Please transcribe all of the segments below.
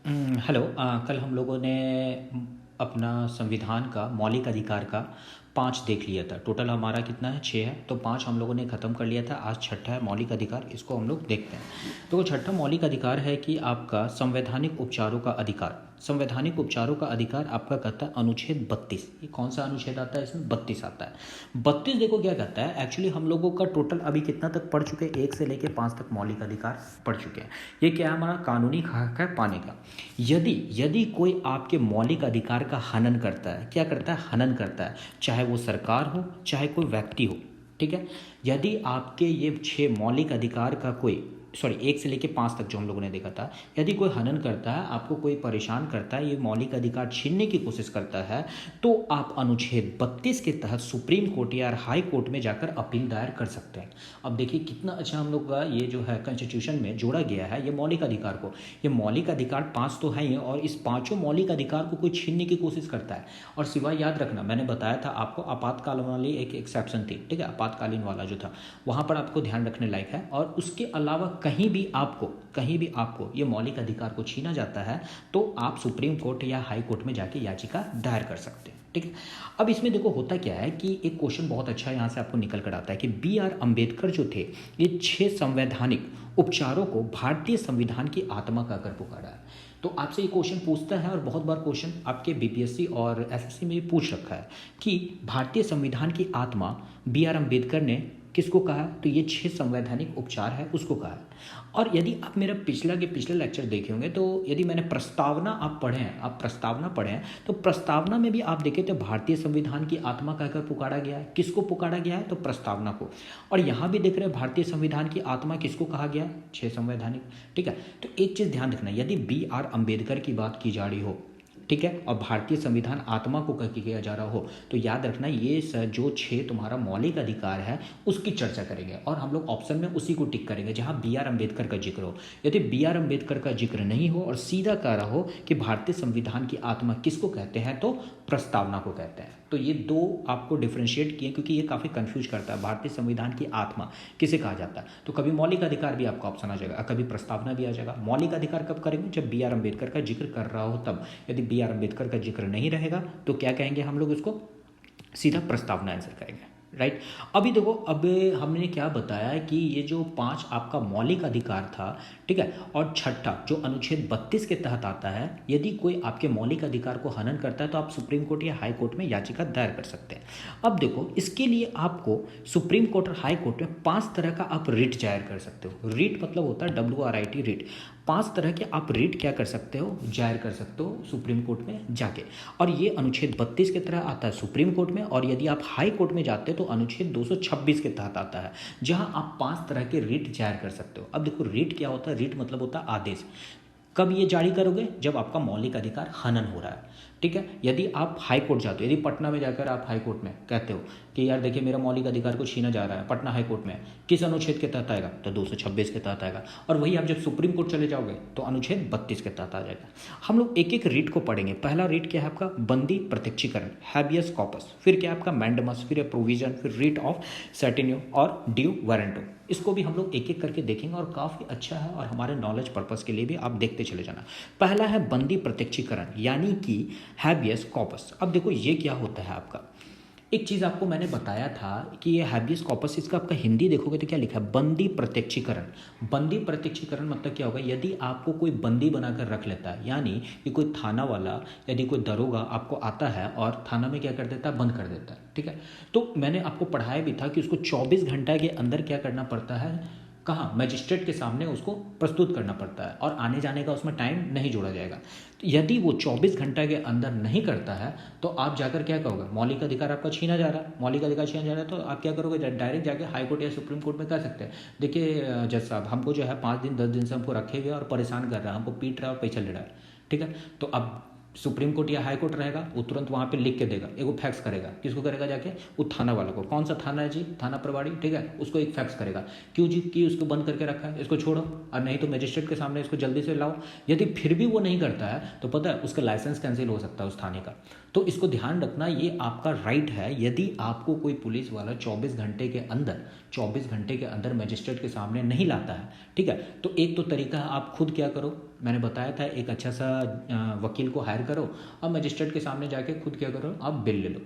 Hello. कल हम लोगों ने अपना संविधान का मौलिक अधिकार का 5 देख लिया था। टोटल हमारा कितना है, 6 है। तो 5 हम लोगों ने ख़त्म कर लिया था। आज छठा है मौलिक अधिकार, इसको हम लोग देखते हैं। तो वो छठा मौलिक अधिकार है कि आपका संवैधानिक उपचारों का अधिकार। संवैधानिक उपचारों का अधिकार आपका कहता है अनुच्छेद 32। ये कौन सा अनुच्छेद आता है इसमें? 32 आता है। 32 देखो क्या कहता है, एक्चुअली हम लोगों का टोटल अभी कितना तक पढ़ चुके हैं, 1 से लेकर 5 तक मौलिक अधिकार पढ़ चुके हैं। ये क्या है, हमारा कानूनी हक है पाने का। यदि यदि कोई आपके मौलिक अधिकार का हनन करता है, क्या करता है, हनन करता है, चाहे वो सरकार हो चाहे कोई व्यक्ति हो, ठीक है। यदि आपके ये 6 मौलिक अधिकार का कोई 1 से लेकर 5 तक जो हम लोगों ने देखा था, यदि कोई हनन करता है, आपको कोई परेशान करता है, ये मौलिक अधिकार छीनने की कोशिश करता है, तो आप अनुच्छेद 32 के तहत सुप्रीम कोर्ट या हाई कोर्ट में जाकर अपील दायर कर सकते हैं। अब देखिए कितना अच्छा हम लोग का ये जो है कॉन्स्टिट्यूशन में जोड़ा गया है ये मौलिक अधिकार को। ये मौलिक अधिकार 5 तो है ही, और इस पांचों मौलिक अधिकार को कोई छीनने की कोशिश करता है। और सिवाय याद रखना, मैंने बताया था आपको आपातकाल वाली एक एक्सेप्शन थी, ठीक है, आपातकालीन वाला जो था, वहाँ पर आपको ध्यान रखने लायक है। और उसके अलावा कहीं भी आपको ये मौलिक अधिकार को छीना जाता है तो आप सुप्रीम कोर्ट या हाई कोर्ट में जाके याचिका दायर कर सकते हैं, ठीक है। अब इसमें देखो होता क्या है कि एक क्वेश्चन बहुत अच्छा यहाँ से आपको निकल कर आता है कि B.R. अम्बेडकर जो थे, ये 6 संवैधानिक उपचारों को भारतीय संविधान की आत्मा कहकर पुकारा है। तो आपसे ये क्वेश्चन पूछता है, और बहुत बार क्वेश्चन आपके बीपीएससी और एसएससी में भी पूछ रखा है कि भारतीय संविधान की आत्मा B.R. अम्बेडकर ने किसको कहा है? तो ये 6 संवैधानिक उपचार है उसको कहा है। और यदि आप मेरा पिछले लेक्चर देखे होंगे, तो यदि मैंने प्रस्तावना आप प्रस्तावना पढ़ें, तो प्रस्तावना में भी आप देखें तो भारतीय संविधान की आत्मा कहकर पुकारा गया है। किसको पुकारा गया है? तो प्रस्तावना को। और यहाँ भी देख रहे हैं भारतीय संविधान की आत्मा किसको कहा गया है? 6 संवैधानिक, ठीक है। तो एक चीज़ ध्यान रखना, यदि B.R. अम्बेडकर की बात की जा रही हो, ठीक है, और भारतीय संविधान आत्मा को कह के किया जा रहा हो, तो याद रखना ये जो 6 तुम्हारा मौलिक अधिकार है उसकी चर्चा करेंगे, और हम लोग ऑप्शन में उसी को टिक करेंगे जहां B.R. अम्बेडकर का जिक्र हो। यदि B.R. अम्बेडकर का जिक्र नहीं हो और सीधा कह रहा हो कि भारतीय संविधान की आत्मा किसको कहते हैं, तो प्रस्तावना को कहते हैं। तो ये 2 आपको डिफ्रेंशिएट किए, क्योंकि ये काफ़ी कंफ्यूज करता है, भारतीय संविधान की आत्मा किसे कहा जाता है। तो कभी मौलिक अधिकार भी आपका ऑप्शन आ जाएगा, कभी प्रस्तावना भी आ जाएगा। मौलिक अधिकार कब करेंगे? जब B.R. अम्बेडकर का जिक्र कर रहा हो तब। यदि B.R. अम्बेडकर का जिक्र नहीं रहेगा तो क्या कहेंगे हम लोग इसको? सीधा प्रस्तावना आंसर करेंगे, राइट। अभी देखो, अब हमने क्या बताया कि ये जो 5 आपका मौलिक अधिकार था, ठीक है, और छठा जो अनुच्छेद 32 के तहत आता है, यदि कोई आपके मौलिक अधिकार को हनन करता है तो आप सुप्रीम कोर्ट या हाई कोर्ट में याचिका दायर कर सकते हैं। अब देखो, इसके लिए आपको सुप्रीम कोर्ट और हाई कोर्ट में 5 तरह का आप रिट जाहिर कर सकते हो। रिट मतलब होता है WRIT, रिट। 5 तरह के आप रिट क्या कर सकते हो, जाहिर कर सकते हो सुप्रीम कोर्ट में जाके। और ये अनुच्छेद 32 के तरह आता है सुप्रीम कोर्ट में, और यदि आप हाई कोर्ट में जाते हो तो अनुच्छेद 226 के तहत आता है, जहां आप 5 तरह के रिट जाहिर कर सकते हो। अब देखो रिट क्या होता है? रिट मतलब होता है आदेश। कब ये जारी करोगे? जब आपका मौलिक अधिकार हनन हो रहा है, ठीक है। यदि आप हाई कोर्ट जाते हो, यदि पटना में जाकर आप हाई कोर्ट में कहते हो कि यार देखिए मेरा मौलिक अधिकार को छीना जा रहा है, पटना हाई कोर्ट में, किस अनुच्छेद के तहत आएगा? तो 226 के तहत आएगा। और वही आप जब सुप्रीम कोर्ट चले जाओगे तो अनुच्छेद 32 के तहत आ जाएगा। हम लोग एक एक रिट को पढ़ेंगे। पहला रिट क्या है आपका? बंदी प्रत्यक्षीकरण, हैबियस कॉर्पस। फिर क्या आपका? मैंडमस, फिर प्रोविजन, फिर रिट ऑफ सेटिन्यू और ड्यू वारंटो। इसको भी हम लोग एक एक करके देखेंगे, और काफ़ी अच्छा है, और हमारे नॉलेज पर्पस के लिए भी आप देखते चले जाना। पहला है बंदी प्रत्यक्षीकरण, यानी कि हैबियस कॉर्पस। अब देखो ये क्या होता है आपका, एक चीज़ आपको मैंने बताया था कि ये हैबियस कॉर्पस, इसका आपका हिंदी देखोगे तो क्या लिखा है? बंदी प्रत्यक्षीकरण। बंदी प्रत्यक्षीकरण मतलब क्या होगा? यदि आपको कोई बंदी बनाकर रख लेता है, यानी कि कोई थाना वाला, यदि कोई दरोगा आपको आता है और थाना में क्या कर देता है? बंद कर देता है, ठीक है। तो मैंने आपको पढ़ाया भी था कि उसको 24 घंटा के अंदर क्या करना पड़ता है? कहाँ? मजिस्ट्रेट के सामने उसको प्रस्तुत करना पड़ता है, और आने जाने का उसमें टाइम नहीं जोड़ा जाएगा। तो यदि वो 24 घंटा के अंदर नहीं करता है तो आप जाकर क्या कहोगे? मौलिक अधिकार आपका छीना जा रहा है। मौलिक अधिकार छीना जा रहा है तो आप क्या करोगे? डायरेक्ट जाके हाई कोर्ट या सुप्रीम कोर्ट में कह सकते हैं, देखिए जज साहब, हमको जो है 5 दिन 10 दिन से हमको रखे हुए और परेशान कर रहा है, हमको पीट रहा है और पैसा ले रहा है, ठीक है। तो अब सुप्रीम कोर्ट या हाई कोर्ट रहेगा, वो तुरंत वहाँ पे लिख के देगा, एगो फैक्स करेगा। किसको करेगा? जाके वो थाना वाला को। कौन सा थाना है जी? थाना प्रभारी, ठीक है, उसको एक फैक्स करेगा, क्यों जी कि उसको बंद करके रखा है, इसको छोड़ो, और नहीं तो मजिस्ट्रेट के सामने इसको जल्दी से लाओ। यदि फिर भी वो नहीं करता है तो पता है उसका लाइसेंस कैंसिल हो सकता है उस थाने का। तो इसको ध्यान रखना, ये आपका राइट है। यदि आपको कोई पुलिस वाला 24 घंटे के अंदर मजिस्ट्रेट के सामने नहीं लाता है, ठीक है, तो एक तो तरीका है आप खुद क्या करो? मैंने बताया था एक अच्छा सा वकील को हायर करो और मजिस्ट्रेट के सामने जाके खुद क्या करो, आप बिल ले लो।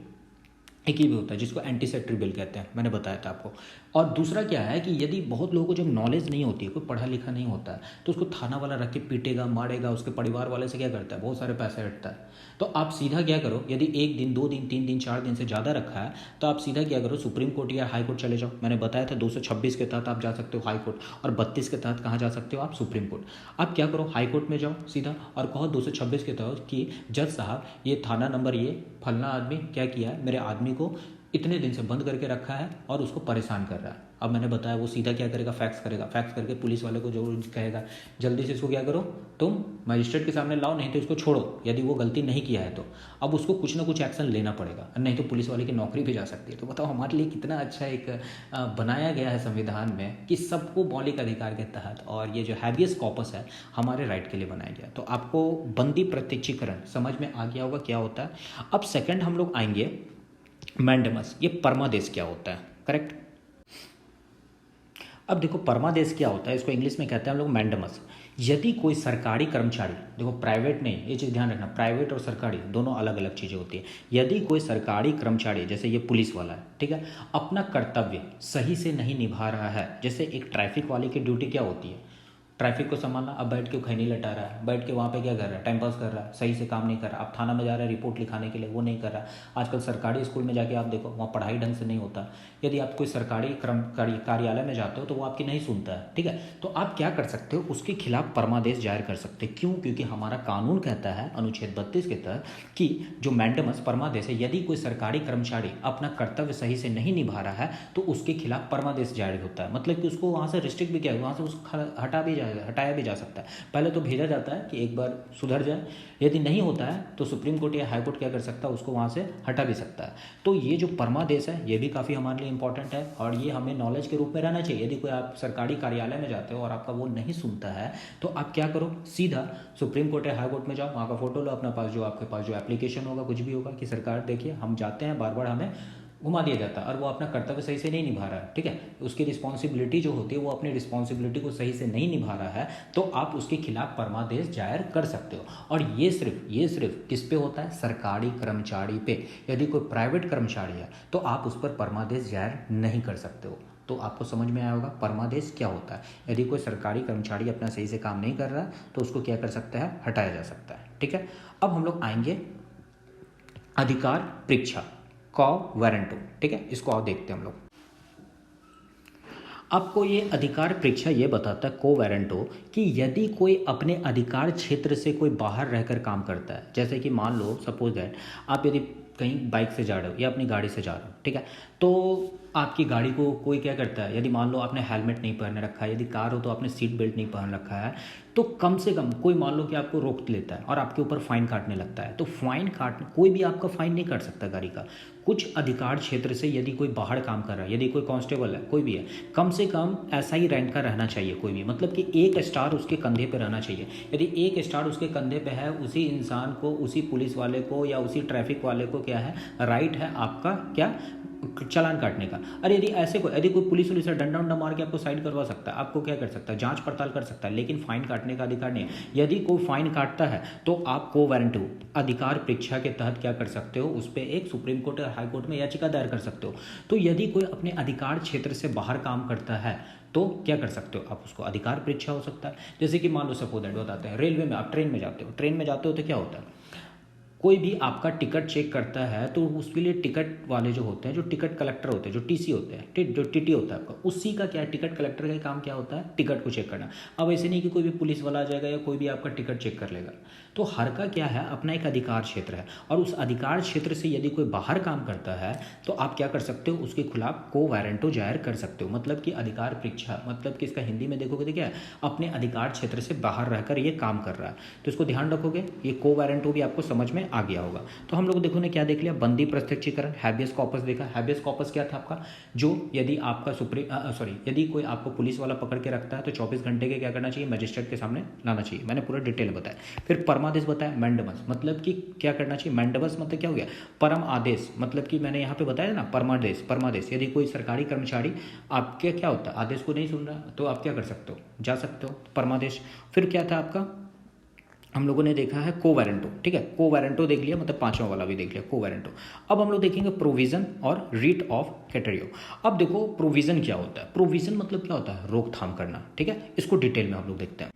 एक ही भी होता है जिसको एंटीसेक्टरी बिल कहते हैं, मैंने बताया था आपको। और दूसरा क्या है कि यदि बहुत लोगों को जब नॉलेज नहीं होती है, कोई पढ़ा लिखा नहीं होता है, तो उसको थाना वाला रख के पीटेगा, मारेगा, उसके परिवार वाले से क्या करता है, बहुत सारे पैसे हटता है। तो आप सीधा क्या करो, यदि 1 दिन 2 दिन 3 दिन 4 दिन से ज़्यादा रखा है तो आप सीधा क्या करो, सुप्रीम कोर्ट या हाई कोर्ट चले जाओ। मैंने बताया था 226 के तहत आप जा सकते हो हाई कोर्ट, और 32 के तहत कहाँ जा सकते हो आप, सुप्रीम कोर्ट। आप क्या करो, हाई कोर्ट में जाओ सीधा और कहो 226 के तहत कि जज साहब ये थाना नंबर ये फलना आदमी क्या किया है, मेरे आदमी को इतने दिन से बंद करके रखा है और उसको परेशान कर रहा है। अब मैंने बताया वो सीधा क्या करेगा, फैक्स करेगा, फैक्स करके पुलिस वाले को जो कहेगा जल्दी से इसको क्या करो, तुम मजिस्ट्रेट के सामने लाओ, नहीं तो इसको छोड़ो, यदि वो गलती नहीं किया है तो। अब उसको कुछ ना कुछ एक्शन लेना पड़ेगा, नहीं तो पुलिस वाले की नौकरी भी जा सकती है। तो बताओ हमारे लिए कितना अच्छा एक बनाया गया है संविधान में कि सबको मौलिक अधिकार के तहत, और ये जो हैबियस कॉर्पस है हमारे राइट के लिए बनाया गया। तो आपको बंदी प्रत्यक्षीकरण समझ में आ गया होगा क्या होता है। अब सेकंड हम लोग आएंगे मैंडेमस, ये परमादेश क्या होता है, करेक्ट। अब देखो परमादेश क्या होता है, इसको इंग्लिश में कहते हैं हम लोग मैंडेमस। यदि कोई सरकारी कर्मचारी, देखो प्राइवेट नहीं, ये चीज़ ध्यान रखना, प्राइवेट और सरकारी दोनों अलग अलग चीज़ें होती है। यदि कोई सरकारी कर्मचारी, जैसे ये पुलिस वाला है, ठीक है, अपना कर्तव्य सही से नहीं निभा रहा है, जैसे एक ट्रैफिक वाले की ड्यूटी क्या होती है, ट्रैफिक को संभालना। अब बैठ के खैनी लटा रहा है, बैठ के वहाँ पे क्या कर रहा है, टाइम पास कर रहा है, सही से काम नहीं कर रहा। अब थाना में जा रहा है रिपोर्ट लिखाने के लिए, वो नहीं कर रहा। आजकल सरकारी स्कूल में जाके आप देखो वहाँ पढ़ाई ढंग से नहीं होता। यदि आप कोई सरकारी कार्यालय में जाते हो तो वो आपकी नहीं सुनता है, ठीक है। तो आप क्या कर सकते हो, उसके खिलाफ परमादेश जाहिर कर सकते हैं। क्यों? क्योंकि हमारा कानून कहता है अनुच्छेद 32 के तहत कि जो मैंडेमस परमादेश है, यदि कोई सरकारी कर्मचारी अपना कर्तव्य सही से नहीं निभा रहा है तो उसके खिलाफ परमादेश जारी होता है। मतलब कि उसको वहाँ से रिस्ट्रिक्ट भी किया, वहाँ से उसको हटाया भी जा सकता है। पहले तो भेजा जाता है कि एक बार सुधर जाए, यदि नहीं होता है तो सुप्रीम कोर्ट या हाई कोर्ट क्या कर सकता है, उसको वहाँ से हटा भी सकता है। तो ये जो परमादेश है ये भी काफ़ी हमारे लिए इंपॉर्टेंट है, और ये हमें नॉलेज के रूप में रहना चाहिए। यदि कोई आप सरकारी कार्यालय में जाते हो और आपका वो नहीं सुनता है तो आप क्या करो, सीधा सुप्रीम कोर्ट या हाई कोर्ट में जाओ, वहाँ का फोटो लो अपना पास, जो आपके पास जो एप्लीकेशन होगा कुछ भी होगा कि सरकार देखिए हम जाते हैं, बार बार हमें घुमा दिया जाता है और वो अपना कर्तव्य सही से नहीं निभा रहा है, ठीक है, उसकी रिस्पॉन्सिबिलिटी जो होती है वो अपनी रिस्पॉन्सिबिलिटी को सही से नहीं निभा रहा है, तो आप उसके खिलाफ परमादेश जाहिर कर सकते हो। और ये सिर्फ किस पे होता है, सरकारी कर्मचारी पे। यदि कोई प्राइवेट कर्मचारी है तो आप उस पर परमादेश जाहिर नहीं कर सकते हो। तो आपको समझ में आया होगा परमादेश क्या होता है। यदि कोई सरकारी कर्मचारी अपना सही से काम नहीं कर रहा तो उसको क्या कर सकता है, हटाया जा सकता है, ठीक है। अब हम लोग आएंगे अधिकार परीक्षा, कॉ वारंटो, ठीक है, इसको और देखते हैं हम लोग। आपको ये अधिकार परीक्षा ये बताता है को वारंटो कि यदि कोई अपने अधिकार क्षेत्र से कोई बाहर रहकर काम करता है, जैसे कि मान लो सपोज दैट आप यदि कहीं बाइक से जा रहे हो या अपनी गाड़ी से जा रहे हो, ठीक है, तो आपकी गाड़ी को कोई क्या करता है, यदि मान लो आपने हेलमेट नहीं पहन रखा है, यदि कार हो तो आपने सीट बेल्ट नहीं पहन रखा है, तो कम से कम कोई मान लो कि आपको रोक लेता है और आपके ऊपर फाइन काटने लगता है। तो फाइन कोई भी आपका फाइन नहीं काट सकता गाड़ी का। कुछ अधिकार क्षेत्र से यदि कोई बाहर काम कर रहा है, यदि कोई कांस्टेबल है, कोई भी है, कम से कम ऐसा ही रैंक का रहना चाहिए कोई भी, मतलब कि 1 स्टार उसके कंधे पे रहना चाहिए। यदि 1 स्टार उसके कंधे पे है, उसी इंसान को, उसी पुलिस वाले को या उसी ट्रैफिक वाले को क्या है, राइट है आपका क्या, चालान काटने का। अरे यदि कोई पुलिस से डंडा उंडा मार के आपको साइड करवा सकता है, आपको क्या कर सकता है, जांच पड़ताल कर सकता है, लेकिन फाइन काटने का अधिकार नहीं है। यदि कोई फाइन काटता है तो आप को वारंटो अधिकार परीक्षा के तहत क्या कर सकते हो, उस पर एक सुप्रीम कोर्ट या हाई कोर्ट में याचिका दायर कर सकते हो। तो यदि कोई अपने अधिकार क्षेत्र से बाहर काम करता है तो क्या कर सकते हो आप, उसको अधिकार परीक्षा हो सकता है। जैसे कि मान लो सपोज दैट बताते हैं, रेलवे में आप ट्रेन में जाते हो तो क्या होता है, कोई भी आपका टिकट चेक करता है तो उसके लिए टिकट वाले जो होते हैं, जो टिकट कलेक्टर होते हैं, जो टीसी होते हैं, जो टीटी होता है आपका, उसी का क्या है, टिकट कलेक्टर का काम क्या होता है, टिकट को चेक करना। अब ऐसे नहीं कि कोई भी पुलिस वाला आ जाएगा या कोई भी आपका टिकट चेक कर लेगा। तो हर का क्या है, अपना एक अधिकार क्षेत्र है, और उस अधिकार क्षेत्र से यदि कोई बाहर काम करता है तो आप क्या कर सकते हो, उसके खिलाफ को वारंटो जाहिर कर सकते हो। मतलब कि अधिकार परीक्षा, मतलब कि इसका हिंदी में देखोगे तो क्या है, अपने अधिकार क्षेत्र से बाहर रहकर ये काम कर रहा है। तो इसको ध्यान रखोगे, ये को वारंटो भी आपको समझ में आ गया होगा। तो हम लोग देखो ने क्या देख लिया, बंदी प्रत्यक्षीकरण, हैबियस कॉर्पस देखा। हैबियस कॉर्पस क्या था आपका, जो यदि आपका यदि कोई आपको पुलिस वाला पकड़ के रखता है तो 24 घंटे के क्या करना चाहिए, मजिस्ट्रेट के सामने लाना चाहिए। मैंने पूरा डिटेल बताया। फिर परमादेश बताया, मैंडेमस मतलब कि क्या करना चाहिए, मैंडेमस मतलब क्या हो गया, परम आदेश, मतलब कि मैंने यहाँ पे बताया ना परमादेश यदि कोई सरकारी कर्मचारी आपके क्या होता है, आदेश को नहीं सुन रहा तो आप क्या कर सकते हो, जा सकते हो, परमादेश। फिर क्या था आपका हम लोगों ने देखा है कोवेरेंटो, ठीक है, कोवेरेंटो देख लिया, मतलब पांचवा वाला भी देख लिया कोवेरेंटो। अब हम लोग देखेंगे प्रोविजन और रीट ऑफ कैटेरियो। अब देखो प्रोविजन क्या होता है, प्रोविजन मतलब क्या होता है, रोकथाम करना, ठीक है, इसको डिटेल में हम लोग देखते हैं।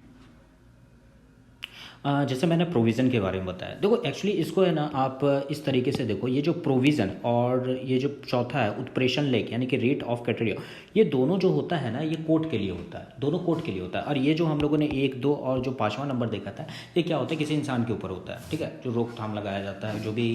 जैसे मैंने प्रोविज़न के बारे में बताया, देखो एक्चुअली इसको है ना आप इस तरीके से देखो, ये जो प्रोविज़न और ये जो चौथा है उत्प्रेषण लेख यानी कि रेट ऑफ कैटेरिया, ये दोनों जो होता है ना ये कोर्ट के लिए होता है, दोनों कोर्ट के लिए होता है। और ये जो हम लोगों ने 1, 2 और जो 5वां नंबर देखा था, ये क्या होता है, किसी इंसान के ऊपर होता है, ठीक है, जो रोकथाम लगाया जाता है, जो भी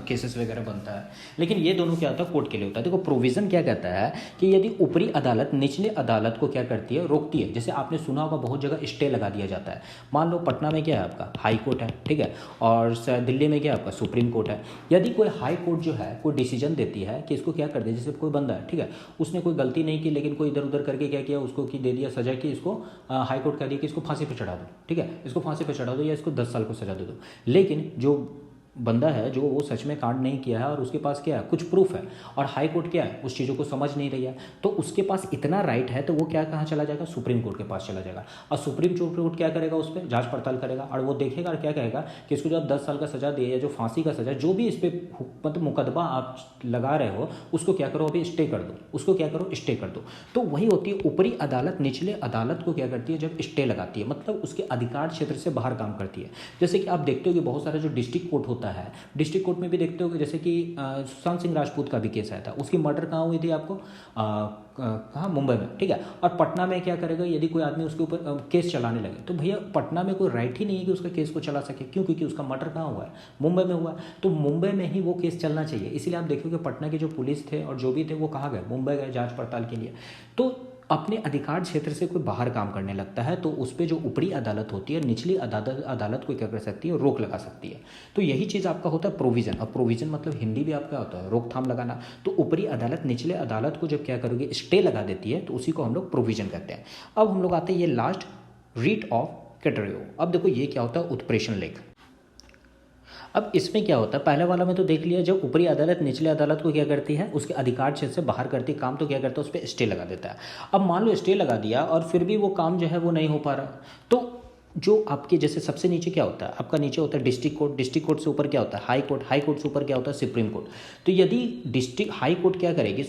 केसेस वगैरह बनता है। लेकिन ये दोनों क्या होता है, कोर्ट के लिए होता है। देखो प्रोविज़न क्या कहता है कि यदि ऊपरी अदालत निचले अदालत को क्या करती है, रोकती है। जैसे आपने सुना होगा बहुत जगह स्टे लगा दिया जाता है। मान लो पटना में क्या है आपका हाई कोर्ट है, ठीक है, और दिल्ली में क्या आपका सुप्रीम कोर्ट है। यदि कोई हाई कोर्ट जो है कोई डिसीजन देती है कि इसको क्या कर दे, जैसे कोई बंदा है, ठीक है, उसने कोई गलती नहीं की लेकिन कोई इधर उधर करके क्या किया, उसको की दे दिया सजा की, इसको हाई कोर्ट कह दिया कि इसको फांसी पे चढ़ा दो, ठीक है, इसको फांसी पे चढ़ा दो या इसको 10 साल को सजा दे दो। लेकिन जो बंदा है जो वो सच में कांड नहीं किया है और उसके पास क्या है, कुछ प्रूफ है, और हाई कोर्ट क्या है उस चीज़ों को समझ नहीं रही है, तो उसके पास इतना राइट है, तो वो क्या कहाँ चला जाएगा, सुप्रीम कोर्ट के पास चला जाएगा। और सुप्रीम कोर्ट क्या करेगा, उस पर जांच पड़ताल करेगा और वो देखेगा और क्या कहेगा कि इसको जब 10 साल का सजा दिए या जो फांसी का सजा, जो भी इस पर मतलब मुकदमा आप लगा रहे हो, उसको क्या करो अभी स्टे कर दो, उसको क्या करो स्टे कर दो। तो वही होती है ऊपरी अदालत निचले अदालत को क्या करती है, जब स्टे लगाती है, मतलब उसके अधिकार क्षेत्र से बाहर काम करती है। जैसे कि आप देखते हो कि बहुत सारा जो डिस्ट्रिक्ट कोर्ट होता है, डिस्ट्रिक्ट कोर्ट में भी देखते हो कि जैसे कि सुशांत सिंह राजपूत का भी केस आया था, उसकी मर्डर कहाँ हुई थी आपको, कहाँ, मुंबई में, ठीक है। और पटना में क्या करेगा, यदि कोई आदमी उसके ऊपर केस चलाने लगे, तो भैया पटना में कोई राइट ही नहीं है कि उसका केस को चला सके, क्यों, क्योंकि उसका मर्डर कहाँ हुआ है, मुंबई में हुआ है, तो मुंबई में ही वो केस चलना चाहिए। इसीलिए आप देखोगे पटना के जो पुलिस थे और जो भी थे वो कहाँ गए, मुंबई गए जाँच पड़ताल के लिए। तो अपने अधिकार क्षेत्र से कोई बाहर काम करने लगता है तो उस पर जो ऊपरी अदालत होती है निचली अदालत को क्या कर सकती है, रोक लगा सकती है। तो यही चीज़ आपका होता है प्रोविज़न। और प्रोविज़न मतलब हिंदी भी आपका होता है रोकथाम लगाना। तो ऊपरी अदालत निचले अदालत को जब क्या करोगे, स्टे लगा देती है, तो उसी को हम लोग प्रोविज़न कहते हैं। अब हम लोग आते हैं ये लास्ट, रीट ऑफ कैटेरियो। अब देखो ये क्या होता है, उत्प्रेषण लेख। अब इसमें क्या होता है, पहले वाला में तो देख लिया, जब ऊपरी अदालत निचले अदालत को क्या करती है, उसके अधिकार क्षेत्र से बाहर करती काम, तो क्या करता है उस पर स्टे लगा देता है। अब मान लो स्टे लगा दिया और फिर भी वो काम जो है वो नहीं हो पा रहा, तो जो आपके जैसे सबसे नीचे क्या होता है, आपका नीचे होता है डिस्ट्रिक्ट कोर्ट, डिस्ट्रिक्ट कोर्ट से ऊपर क्या होता है हाई कोर्ट, हाई कोर्ट से ऊपर क्या होता है सुप्रीम कोर्ट। तो यदि डिस्ट्रिक्ट हाई कोर्ट क्या करेगी,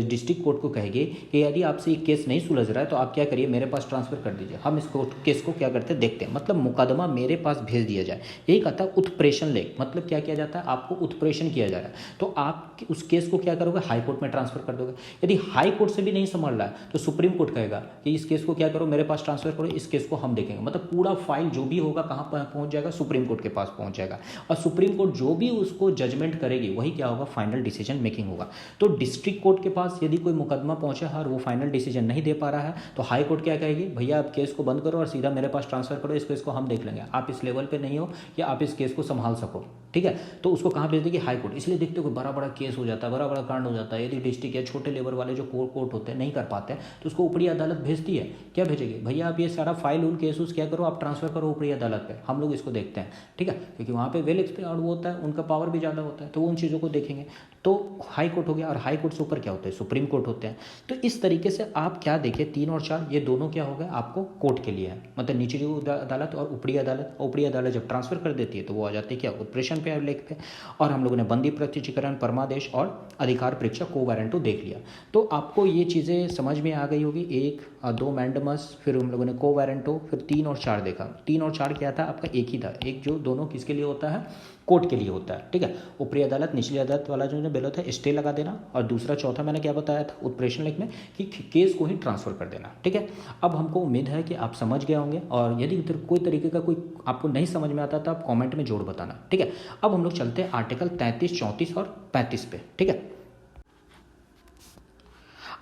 डिस्ट्रिक्ट कोर्ट को कहेगी कि यदि आपसे ये केस नहीं सुलझ रहा है तो आप क्या करिए, मेरे पास ट्रांसफर कर दीजिए, हम इस केस को क्या करते हैं देखते हैं, मतलब मुकदमा मेरे पास भेज दिया जाए। यही कहता है उत्प्रेषण लेख, मतलब क्या किया जाता है, आपको उत्प्रेषण किया जा रहा है, तो आप उस केस को क्या करोगे, हाई कोर्ट में ट्रांसफर कर दोगे। यदि हाई कोर्ट से भी नहीं संभल रहा है तो सुप्रीम कोर्ट कहेगा कि इस केस को क्या करो, मेरे पास ट्रांसफर करो, इस केस को हम देखेंगे। मतलब पूरा फाइल जो भी होगा कहाँ पर पहुंच जाएगा, सुप्रीम कोर्ट के पास पहुंच जाएगा, और सुप्रीम कोर्ट जो भी उसको जजमेंट करेगी वही क्या होगा, फाइनल डिसीजन मेकिंग होगा। तो डिस्ट्रिक्ट कोर्ट के पास यदि कोई मुकदमा पहुंचा है और वो फाइनल डिसीजन नहीं दे पा रहा है, तो हाई कोर्ट क्या कहेगी, भैया आप केस को बंद करो और सीधा मेरे पास ट्रांसफर करो, इस केस को हम देख लेंगे, आप इस लेवल पे नहीं हो या आप इस केस को संभाल सको, ठीक है। तो उसको कहाँ भेज देगी, हाई कोर्ट। इसलिए देखते हो कि बड़ा बड़ा केस हो जाता है, बड़ा बड़ा कांड हो जाता है, यदि डिस्ट्रिक्ट या छोटे लेवल वाले जो कोर्ट होते हैं नहीं कर पाते हैं तो उसको ऊपरी अदालत भेजती है। क्या भेजेगी, भैया आप ये सारा फाइल उन केस क्या करो, आप ट्रांसफर करो ऊपरी अदालत पे, हम लोग इसको देखते हैं, ठीक है, क्योंकि वहाँ पे वेल एक्सपर्ट वो होता है, उनका पावर भी ज़्यादा होता है, तो वो उन चीज़ों को देखेंगे। तो हाई कोर्ट हो गया, और हाई कोर्ट से ऊपर क्या होता है, सुप्रीम कोर्ट होते हैं। तो इस तरीके से आप क्या देखिए 3 और 4 ये दोनों क्या हो गए आपको कोर्ट के लिए है, मतलब निचली अदालत और ऊपरी अदालत। ऊपरी अदालत जब ट्रांसफर कर देती है तो वो आ जाती है क्या, उत्प्रेषण पे लेख पे। और हम लोगों ने बंदी प्रत्यक्षीकरण, परमादेश और अधिकार परीक्षा कोवारंटो देख लिया। तो आपको ये चीज़ें समझ में आ गई होगी, 1 और 2 मैंडमस, फिर हम लोगों ने कोवारंटो, फिर 3 और 4 देखा। 3 और 4 क्या था आपका, एक ही था, एक जो दोनों किसके लिए होता है, कोर्ट के लिए होता है, ठीक है। ऊपरी अदालत निचली अदालत वाला जो बेलो था स्टे लगा देना, और दूसरा चौथा मैंने क्या बताया था उत्प्रेषण लेख में कि केस को ही ट्रांसफर कर देना, ठीक है। अब हमको उम्मीद है कि आप समझ गए होंगे, और यदि कोई तरीके का कोई आपको नहीं समझ में आता तो आप कमेंट में जोड़ बताना, ठीक है। अब हम लोग चलते हैं आर्टिकल 33, 34 और 35 पे, ठीक है।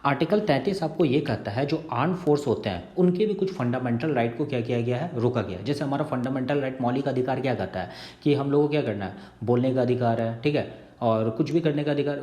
आर्टिकल 33 आपको ये कहता है जो आर्म फोर्स होते हैं उनके भी कुछ फंडामेंटल राइट को क्या किया गया है, रोका गया है। जैसे हमारा फंडामेंटल राइट मौलिक अधिकार क्या कहता है कि हम लोगों को क्या करना है, बोलने का अधिकार है, ठीक है, और कुछ भी करने का अधिकार,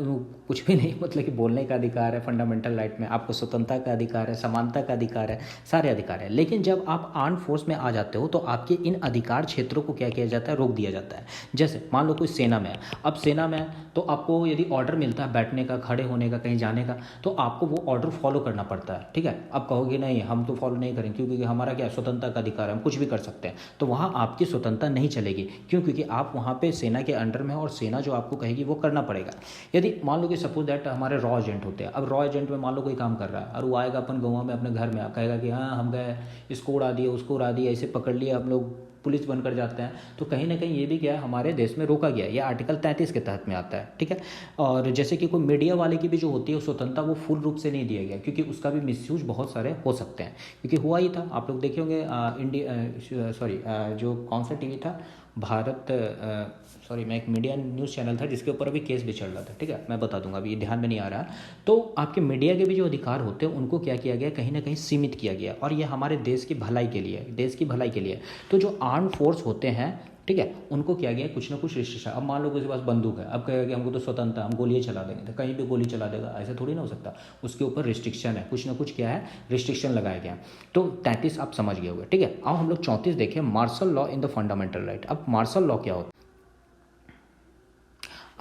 कुछ भी नहीं, मतलब कि बोलने का अधिकार है फंडामेंटल राइट में, आपको स्वतंत्रता का अधिकार है, समानता का अधिकार है, सारे अधिकार है। लेकिन जब आप आर्म फोर्स में आ जाते हो तो आपके इन अधिकार क्षेत्रों को क्या किया जाता है, रोक दिया जाता है। जैसे मान लो कोई सेना में है, अब सेना में तो आपको यदि ऑर्डर मिलता है बैठने का, खड़े होने का, कहीं जाने का, तो आपको वो ऑर्डर फॉलो करना पड़ता है, ठीक है। अब कहोगे नहीं हम तो फॉलो नहीं करेंगे क्योंकि हमारा क्या स्वतंत्रता का अधिकार है, हम कुछ भी कर सकते हैं, तो वहाँ आपकी स्वतंत्रता नहीं चलेगी। क्यों? क्योंकि आप वहाँ पे सेना के अंडर में हो और सेना जो आपको कहेगी वो करना पड़ेगा। यदि मान लो कि सपोज दैट हमारे रॉ एजेंट होते हैं, अब रॉ एजेंट में मान लो कोई काम कर रहा है और वो आएगा अपन गाँव में अपने घर में, कहेगा कि हाँ हम गए, इसको उड़ा दिए, उसको उड़ा दिए, ऐसे पकड़ लिए, हम लोग पुलिस बनकर जाते हैं, तो कहीं ना कहीं ये भी क्या है, हमारे देश में रोका गया है। ये आर्टिकल 33 के तहत में आता है, ठीक है। और जैसे कि कोई मीडिया वाले की भी जो होती है स्वतंत्रता, वो फुल रूप से नहीं दिया गया क्योंकि उसका भी मिसयूज बहुत सारे हो सकते हैं, क्योंकि हुआ ही था, आप लोग देखे होंगे इंडिया सॉरी जो कौन सा टीवी था, भारत सॉरी मैं एक मीडिया न्यूज़ चैनल था जिसके ऊपर अभी केस भी चल रहा था, ठीक है, मैं बता दूंगा, अभी ये ध्यान में नहीं आ रहा। तो आपके मीडिया के भी जो अधिकार होते हैं उनको क्या किया गया, कहीं ना कहीं सीमित किया गया, और ये हमारे देश की भलाई के लिए, देश की भलाई के लिए। तो जो आर्म फोर्स होते हैं, ठीक है, उनको किया गया कुछ ना कुछ रिस्ट्रिक्शन। अब मान लो किसी के पास बंदूक है, अब कहेगा कि हमको तो स्वतंत्रता, हम गोलियाँ चला देंगे, तो कहीं भी गोली चला देगा, ऐसा थोड़ी ना हो सकता। उसके ऊपर रिस्ट्रिक्शन है, कुछ ना कुछ क्या है, रिस्ट्रिक्शन लगाया गया। तो 33 आप समझ गए होंगे, ठीक है। अब हम लोग 34 देखें, martial law in the fundamental right. अब मार्शल लॉ क्या होता है?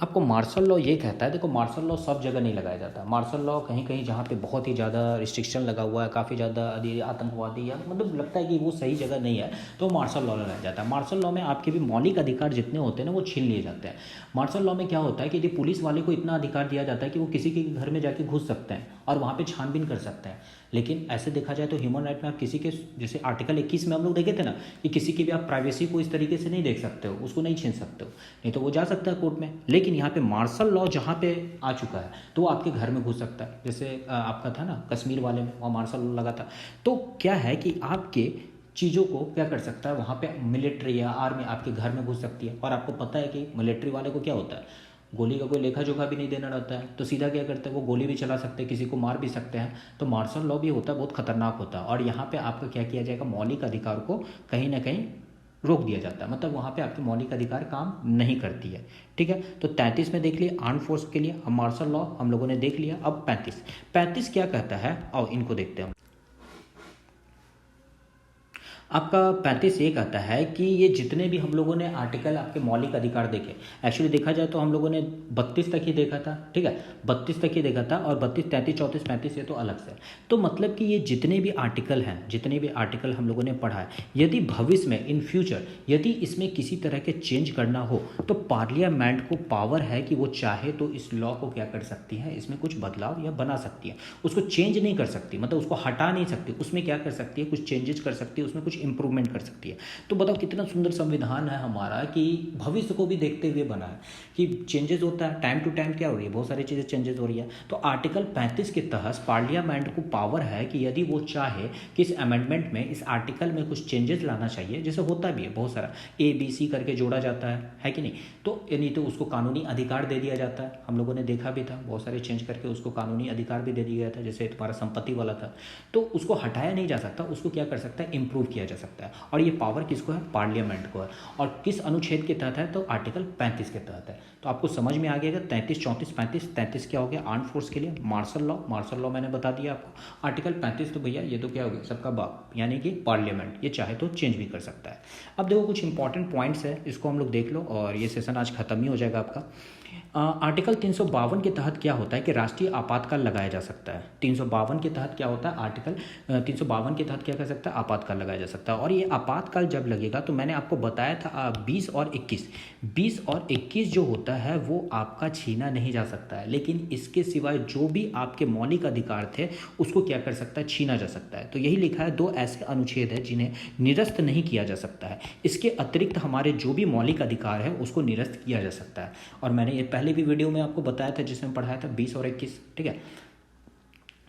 आपको मार्शल लॉ ये कहता है, देखो मार्शल लॉ सब जगह नहीं लगाया जाता। मार्शल लॉ कहीं कहीं जहाँ पे बहुत ही ज़्यादा रिस्ट्रिक्शन लगा हुआ है, काफ़ी ज़्यादा आतंकवादी या मतलब लगता है कि वो सही जगह नहीं है, तो मार्शल लॉ लगाया जाता है। मार्शल लॉ में आपके भी मौलिक अधिकार जितने होते हैं ना वो छीन लिए जाते हैं। मार्शल लॉ में क्या होता है कि यदि पुलिस वाले को इतना अधिकार दिया जाता है कि वो किसी के घर में जाके घुस सकते हैं और वहाँ पर छानबीन कर सकते हैं। लेकिन ऐसे देखा जाए तो ह्यूमन राइट में आप किसी के, जैसे आर्टिकल 21 में हम लोग देखे थे ना कि किसी की भी आप प्राइवेसी को इस तरीके से नहीं देख सकते हो, उसको नहीं छीन सकते हो, नहीं तो वो जा सकता है कोर्ट में। लेकिन यहाँ पे मार्शल लॉ जहाँ पे आ चुका है तो वो आपके घर में घुस सकता है। जैसे आपका था ना कश्मीर वाले में, वहाँ मार्शल लॉ लगा था। तो क्या है कि आपके चीज़ों को क्या कर सकता है, वहाँ पे मिलिट्री या आर्मी आपके घर में घुस सकती है। और आपको पता है कि मिलिट्री वाले को क्या होता है, गोली का कोई लेखा जोखा भी नहीं देना रहता है, तो सीधा क्या करते हैं वो गोली भी चला सकते हैं, किसी को मार भी सकते हैं। तो मार्शल लॉ भी होता है, बहुत खतरनाक होता है। और यहाँ पे आपका क्या किया जाएगा, मौलिक अधिकार को कहीं ना कहीं रोक दिया जाता है, मतलब वहाँ पे आपके मौलिक अधिकार काम नहीं करती है, ठीक है। तो 33 में देख लिया आर्म फोर्स के लिए, हम मार्शल लॉ हम लोगों ने देख लिया। अब 35 क्या कहता है, और इनको देखते हैं। आपका 35 ये कहता है कि ये जितने भी हम लोगों ने आर्टिकल आपके मौलिक अधिकार देखे, एक्चुअली देखा जाए तो हम लोगों ने 32 तक ही देखा था, ठीक है, 32 तक ही देखा था, और 32, 33, 34, 35 ये तो अलग से। तो मतलब कि ये जितने भी आर्टिकल हैं, जितने भी आर्टिकल हम लोगों ने पढ़ा है, यदि भविष्य में इन फ्यूचर यदि इसमें किसी तरह के चेंज करना हो तो पार्लियामेंट को पावर है कि वो चाहे तो इस लॉ को क्या कर सकती है, इसमें कुछ बदलाव या बना सकती है। उसको चेंज नहीं कर सकती, मतलब उसको हटा नहीं सकती, उसमें क्या कर सकती है, कुछ चेंजेस कर सकती है, उसमें कुछ इंप्रूवमेंट कर सकती है। तो बताओ कितना सुंदर संविधान है हमारा कि भविष्य को भी देखते हुए बना है कि चेंजेस होता है, टाइम टू टाइम क्या हो रही है, बहुत सारी चीज़ें चेंजेस हो रही है। तो आर्टिकल 35 के तहत पार्लियामेंट को पावर है कि यदि वो चाहे कि इस अमेंडमेंट में, इस आर्टिकल में कुछ चेंजेस लाना चाहिए, जैसे होता भी है बहुत सारा ABC करके जोड़ा जाता है कि नहीं, तो यानी तो उसको कानूनी अधिकार दे दिया जाता है। हम लोगों ने देखा भी था बहुत सारे चेंज करके उसको कानूनी अधिकार भी दे दिया गया था, जैसे तुम्हारा संपत्ति वाला था, तो उसको हटाया नहीं जा सकता, उसको क्या कर सकता है, इंप्रूव किया जा सकता है। और ये पावर किसको है, पार्लियामेंट को है। और किस अनुच्छेद के तहत है, तो आर्टिकल 35 के तहत है। तो आपको समझ में आ गया 33, 34, 35। 33 क्या हो गया, आर्म फोर्स के लिए मार्शल लॉ, मार्शल लॉ मैंने बता दिया आपको। आर्टिकल 35 तो भैया ये तो क्या हो गया, सबका बाप, यानी कि पार्लियामेंट, ये चाहे तो चेंज भी कर सकता है। अब देखो कुछ इंपॉर्टेंट पॉइंट्स है, इसको हम लोग देख लो और ये सेशन आज खत्म ही हो जाएगा आपका। आर्टिकल 352 के तहत क्या होता है कि राष्ट्रीय आपातकाल लगाया जा सकता है। 352 के तहत क्या होता है, आर्टिकल 352 के तहत क्या कर सकता है, आपातकाल लगाया जा सकता है। और ये आपातकाल जब लगेगा तो मैंने आपको बताया था 20 और 21 जो होता है वो आपका छीना नहीं जा सकता है, लेकिन इसके सिवाय जो भी आपके मौलिक अधिकार थे उसको क्या कर सकता है, छीना जा सकता है। तो यही लिखा है, 2 ऐसे अनुच्छेद है जिन्हें निरस्त नहीं किया जा सकता है। इसके अतिरिक्त हमारे जो भी मौलिक अधिकार है उसको निरस्त किया जा सकता है। और मैंने ये पहले भी वीडियो में आपको बताया था जिसमें पढ़ाया था 20 और 21, ठीक है।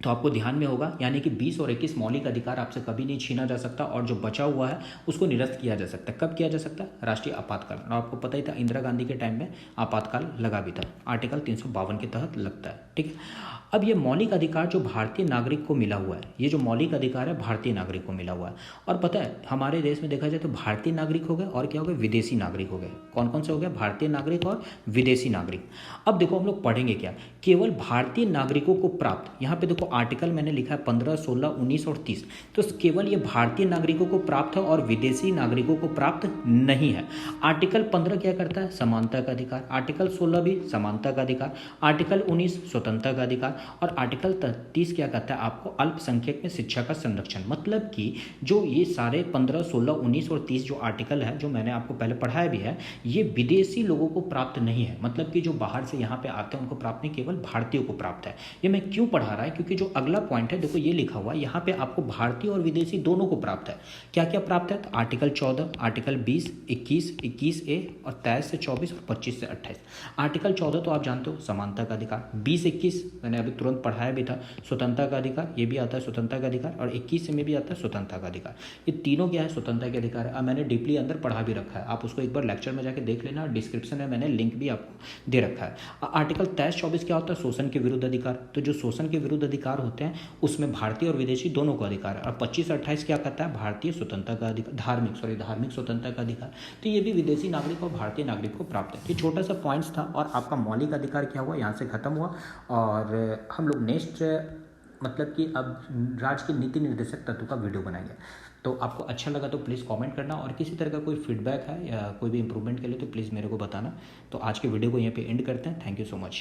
तो आपको ध्यान में होगा, यानी कि 20 और 21 मौलिक अधिकार आपसे कभी नहीं छीना जा सकता, और जो बचा हुआ है उसको निरस्त किया जा सकता है। कब किया जा सकता है, राष्ट्रीय आपातकाल। और आपको पता ही था इंदिरा गांधी के टाइम में आपातकाल लगा भी था, आर्टिकल 352 के तहत लगता है। ठीक है। अब ये मौलिक अधिकार जो भारतीय नागरिक को मिला हुआ है, ये जो मौलिक अधिकार है भारतीय नागरिक को मिला हुआ है। और पता है हमारे देश में देखा जाए तो भारतीय नागरिक हो गए और क्या हो गए, विदेशी नागरिक हो गए। कौन कौन से हो गए, भारतीय नागरिक और विदेशी नागरिक। अब देखो हम लोग पढ़ेंगे क्या, केवल भारतीय नागरिकों को प्राप्त, यहाँ पे देखो आर्टिकल मैंने लिखा है 15, 16, 19 और 30, तो केवल ये भारतीय नागरिकों को प्राप्त है और विदेशी नागरिकों को प्राप्त नहीं है। आर्टिकल 15 क्या करता है, समानता का अधिकार। आर्टिकल 16 भी समानता का अधिकार। आर्टिकल 19 स्वतंत्रता का अधिकार। और आर्टिकल 30 क्या कहता है आपको, अल्पसंख्यक में शिक्षा का संरक्षण। मतलब कि जो ये सारे 15, 16, 19 और 30 जो आर्टिकल है, जो मैंने आपको पहले पढ़ाया भी है, ये विदेशी लोगों को प्राप्त नहीं है। मतलब कि जो बाहर से यहाँ पे आते हैं उनको प्राप्त नहीं, केवल भारतीयों को प्राप्त है। ये मैं क्यों पढ़ा रहा है, क्योंकि जो अगला पॉइंट है देखो ये लिखा हुआ है यहाँ पे, आपको भारतीय और विदेशी दोनों को प्राप्त है। क्या क्या प्राप्त है, तो आर्टिकल 14, आर्टिकल 20, 21, 21A और 23 से 24 और 25 से 28। आर्टिकल 14 तो आप जानते हो समानता का अधिकार। 20, 21 मैंने अभी तुरंत पढ़ाया भी था, स्वतंत्रता का अधिकार, ये भी आता है स्वतंत्रता का अधिकार। और 21 में भी आता है स्वतंत्रता का अधिकार। ये तीनों क्या है, स्वतंत्रता के अधिकार है। अब मैंने डीपली अंदर पढ़ा भी रखा है, आप उसको एक बार लेक्चर में जाके देख लेना। डिस्क्रिप्शन में मैंने लिंक भी आपको दे रखा है। आर्टिकल 23, 24 क्या होता है, शोषण के विरुद्ध अधिकार। तो जो शोषण के विरुद्ध अधिकार होते हैं उसमें भारतीय और विदेशी दोनों को अधिकार है। और 25, 28 क्या कहता है, भारतीय स्वतंत्रता का अधिकार, धार्मिक स्वतंत्रता का अधिकार। तो ये भी विदेशी नागरिक और भारतीय नागरिक को प्राप्त है। ये छोटा सा पॉइंट्स था और आपका मौलिक अधिकार क्या हुआ, यहाँ से खत्म हुआ। और हम लोग नेक्स्ट मतलब कि अब राज्य के नीति निर्देशक तत्व का वीडियो बनाएंगे। तो आपको अच्छा लगा तो प्लीज़ कमेंट करना, और किसी तरह का कोई फीडबैक है या कोई भी इंप्रूवमेंट के लिए तो प्लीज़ मेरे को बताना। तो आज के वीडियो को यहीं पे एंड करते हैं। Thank you so much.